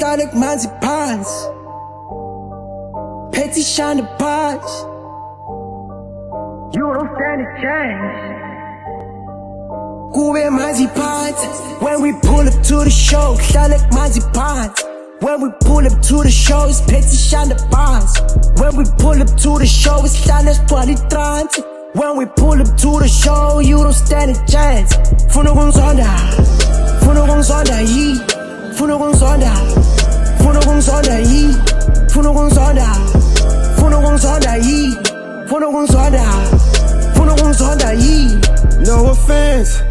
uhlale kumanzi phansi phethe ishanda phansi. You don't stand a chance. Kube manzi phansi when we pull up to the show, uhlale kumanzi phansi. When we pull up to the show, it's phethe ishanda phansi. When we pull up to the show, it's sihlale sigcwala itrance. When we pull up to the show, you don't stand a chance. Funa ukungizonda, funa ukungizonda yi, funa ukungizonda, funa ukungizonda yi, funa ukungizonda, funa ukungizonda yi, funa ukungizonda, funa ukungizonda yi. No offense,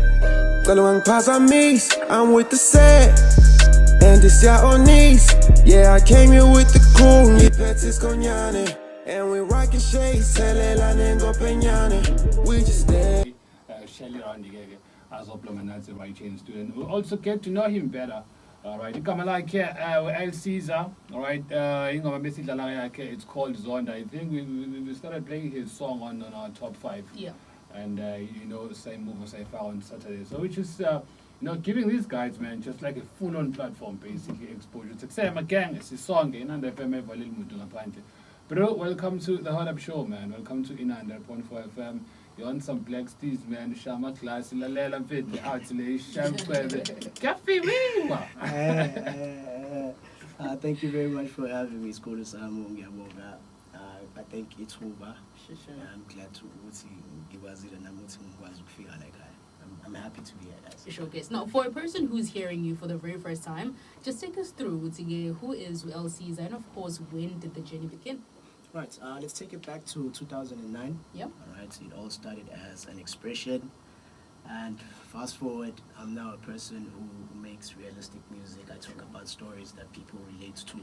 cala wangiphatha mix, I'm with the set, and this year on knees. Yeah, I came here with the cool, ngiphethe isikonyane. And we rockin' shades, thelelane ngopenyane. We just there. Shelly around again as a Blomanazzi right chain student. We'll also get to know him better. Alright, you come like here with L-Ceazer. Alright, it's called Zonda. I think we started playing his song on our top 5. Yeah. And you know, the same move as I found on Saturday. So which is you know, giving these guys, man, just like a full-on platform, basically exposure. It's a gang, it's a song, iNanda FM for little mutu ngaphandle. Bro, welcome to the Hoodup show, man. Welcome to iNanda 4 FM. You're on some black steez, man. Shama class, la lela fit, outlay, Thank you very much for having me. It's called I think it's over. I'm glad to give us it and I'm happy to be here, guys. Showcase. Now, for a person who's hearing you for the very first time, just take us through who is L-Ceazer, and of course, when did the journey begin? Right, let's take it back to 2009. Yeah. All right, it all started as an expression, and fast forward, I'm now a person who makes realistic music. I talk about stories that people relate to.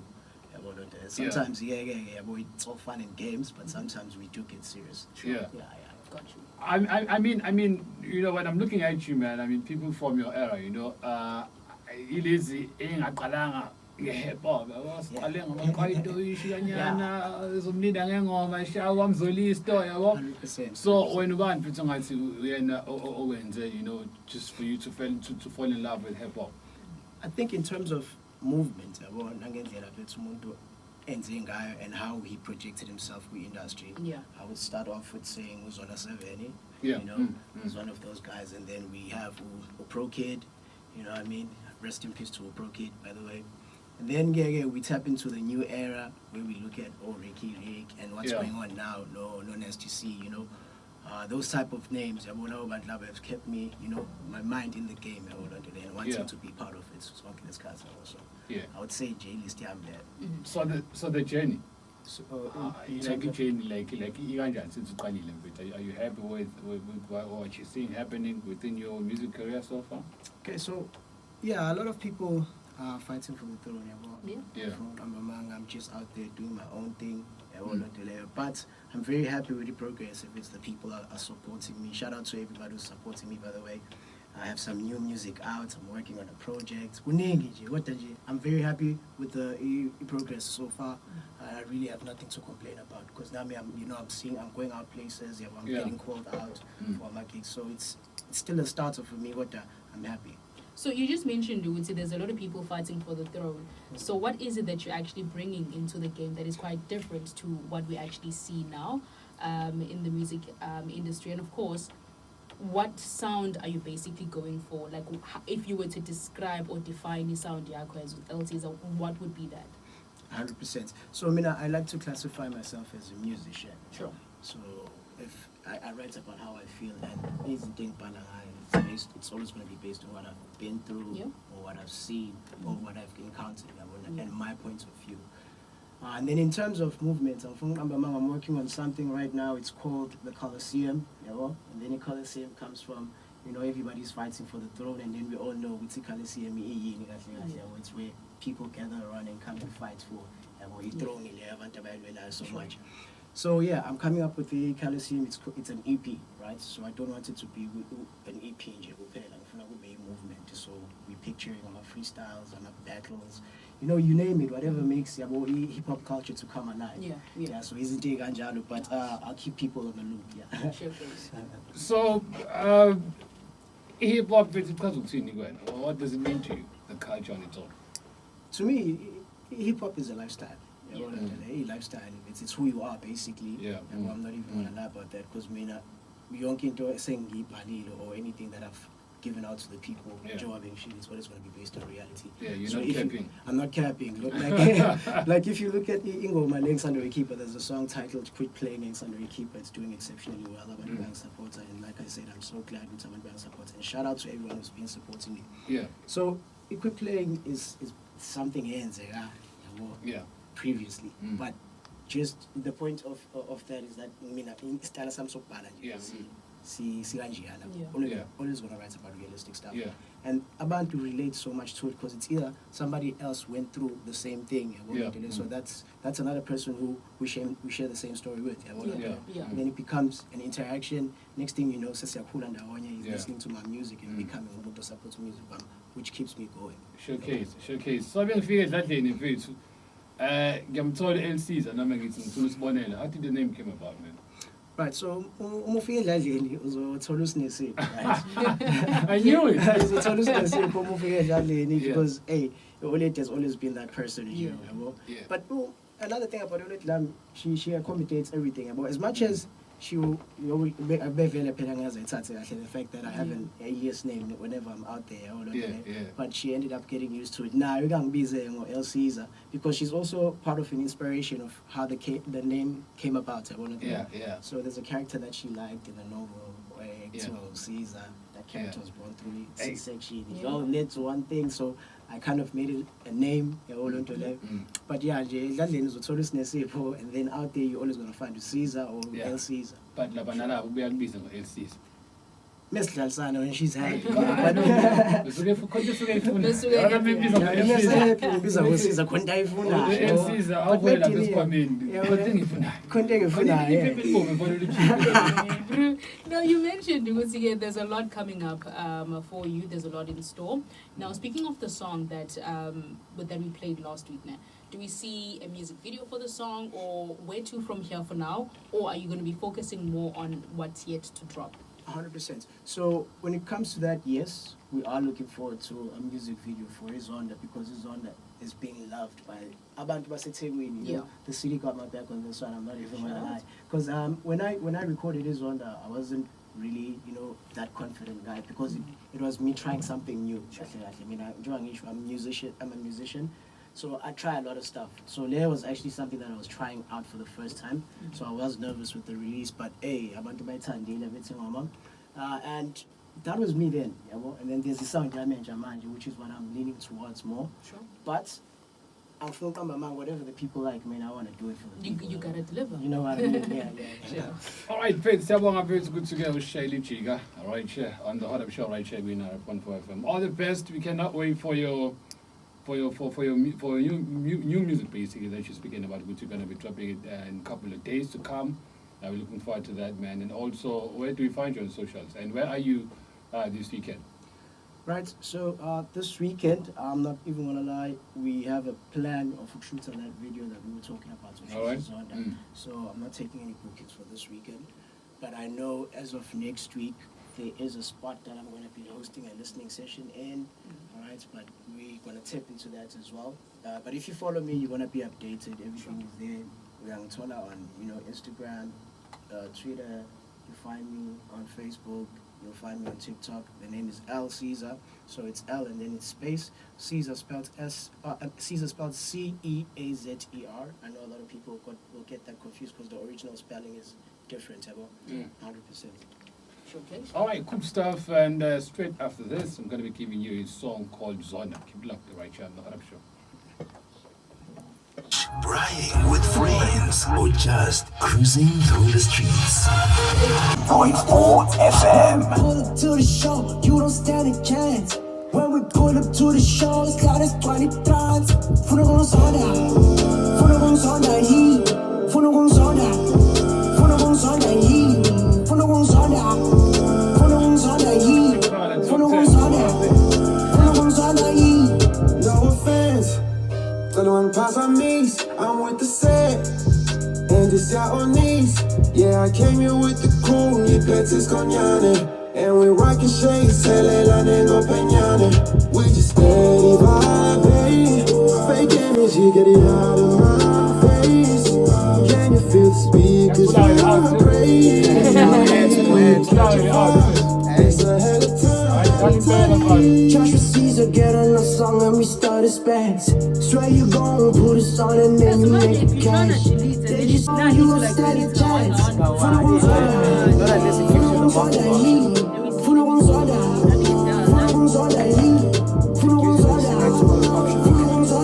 Sometimes, boy, it's all fun and games, but sometimes we do get serious. Yeah. Got you. I mean, you know, when I'm looking at you, man, I mean, people from your era, you know, ilezi engaqalanga hip hop, wasiqale ngomqayito ishiyanyana zomnida ngengoma ishawa mzolisto yabo. 100%. So when ubani mfethu ngathi uyena owenze, you know, just for you to fall in love with hip hop? I think in terms of movement, and how he projected himself with industry. Yeah. I would start off with saying Uzona Seveni, yeah. You know, he's one of those guys, and then we have Pro Kid, you know what I mean? Rest in peace to Pro Kid, by the way. And then we tap into the new era where we look at Ricky Rick and what's going on now, no STC, you know. Those type of names, have kept me, you know, my mind in the game, and wanting to be part of it. So also. Yeah. I would say Jay is there. So the journey. So, like a journey, like since are you happy with what you're seeing happening within your music career so far? Okay, so yeah, a lot of people are fighting for the throne. Yeah. I'm just out there doing my own thing. But I'm very happy with the progress. If it's the people are supporting me. Shout out to everybody who's supporting me, by the way. I have some new music out. I'm working on a project. I'm very happy with the progress so far. I really have nothing to complain about because now I'm going out places. I'm getting called out for my gigs. So it's still a starter for me. I'm happy. So you just mentioned, there's a lot of people fighting for the throne. So what is it that you're actually bringing into the game that is quite different to what we actually see now in the music industry? And of course, what sound are you basically going for? Like, if you were to describe or define the sound yakho as with L-Ceazer, what would be that? 100%. So I like to classify myself as a musician. Sure. So if I write about how I feel, and it's always going to be based on what I've been through, or what I've seen, or what I've encountered, and my point of view. And then in terms of movement, I'm working on something right now. It's called the Colosseum, and then the Colosseum comes from, everybody's fighting for the throne, and then we all know what's the Colosseum. It's where people gather around and come and fight for so much. So yeah, I'm coming up with the Colosseum. It's an EP, right? So I don't want it to be an EP in movement. So we're picturing our freestyles, our battles, you name it, whatever makes hip hop culture to come alive. Yeah. So isn't it Ganjalo? But I'll keep people on the loop. Yeah. So hip hop, what does it mean to you? The culture on its own. To me, hip hop is a lifestyle. Yeah. A lifestyle. It's who you are basically. Yeah. I'm not even gonna lie about that because yonke into saying or anything that I've given out to the people. Job actually is what it's going to be based on reality. Yeah, you're not capping. I'm not capping. Look, like, like if you look at Ingoma Links Under a Keeper, there's a song titled "Quit Playing Links Under a Keeper." It's doing exceptionally well. I'm a bank supporter, and like I said, I'm so glad with I'm a bank supporter. And shout out to everyone who's been supporting me. Yeah. So Quit Playing is something ends previously, but just the point of that is that always gonna write about realistic stuff. Yeah. And abantu relate so much to it because it's either somebody else went through the same thing. So that's another person who we share the same story with. And then it becomes an interaction. Next thing you know, he's listening to my music and becoming a support music, which keeps me going. Showcase. So I'm feeling that in the ngiyamthola L-Ceazer noma ngithi ngifuna usibonela. How did the name came about, man? Right, so umufika endladleni uzothola usinesipho, right? I knew it. Uzothola usinesipho umufika endladleni because Olet has always been that person, you know. But another thing about Olet Lam, she accommodates everything. As much as she will, the fact that I have an alias name whenever I'm out there, but she ended up getting used to it. Now we're gonna be saying L-Ceazer because she's also part of an inspiration of how the name came about. So there's a character that she liked in the novel where L-Ceazer. That character was born through C-section. It all led to one thing, so I kind of made it a name. But yeah, and then out there you're always gonna find a Caesar or L-Ceazer. But Labanala will be a business of L-Ceazer. Miss Lalsana when she's happy. Now you mentioned there's a lot coming up for you. There's a lot in store. Now speaking of the song that we played last week, now, do we see a music video for the song, or where to from here for now, or are you going to be focusing more on what's yet to drop? 100%. So when it comes to that, yes, we are looking forward to a music video for iNanda because iNanda is being loved by abantu baseThekwini. The city got my back on this one. I'm not even gonna lie. Because when I recorded iNanda, I wasn't really that confident guy because it was me trying something new. I mean, I'm a musician. So I try a lot of stuff. So there was actually something that I was trying out for the first time. So I was nervous with the release, but abantu bayithandile everything mama. And that was me then. And then there's the sound which is what I'm leaning towards more. Sure. But I'm from Mama, whatever the people like, man, I want to do it for the people. You gotta deliver. You know what I mean? Yeah. All right, Fred, it's good to get with Shaylee Chiga. All right, on the Hoodup show, right, Shay, we're at 1.4 FM. All the best. We cannot wait for your new music basically that you're speaking about, which you're going to be dropping it in a couple of days to come. We're looking forward to that, man. And also, where do we find you on socials? And where are you this weekend? Right, so this weekend, I'm not even going to lie, we have a plan of a shoot on that video that we were talking about. All right. So I'm not taking any bookings for this weekend. But I know as of next week, there is a spot that I'm going to be hosting a listening session in. All right, but we're going to tap into that as well. But if you follow me, you're going to be updated. Everything is there. We're going to on Instagram, Twitter. You find me on Facebook. You'll find me on TikTok. The name is L-Ceazer. So it's L and then it's space. Ceazer spelled Ceazer spelled C-E-A-Z-E-R. I know a lot of people will get that confused because the original spelling is different. 100%. Showcase. All right, cool stuff. And straight after this, I'm going to be giving you a song called Zona. Keep it locked right here on the Hoodup Show. Bragging with friends or just cruising through the streets. 0.4 FM. Pull up to the show, you don't stand a chance. When we pull up to the show, it's loud as 20 times. Funeral Zona, he. Funeral Zona, he. Funeral Zona, he. Funeral Zona, he. No offense. One pass on me, I'm with the set. And this out on knees. Yeah, I came here with the crew, ni petis cognane. And we rockin' shades, tele la nengo peñane. We just steady vibing, faking it energy, get it out of my face. Can you feel the speakers vibrate? It's a hell of time. Josh L-Ceazer, get on a song and we start a spaz. Swear you gon' put us on and then you make cash. They just want you a steady time.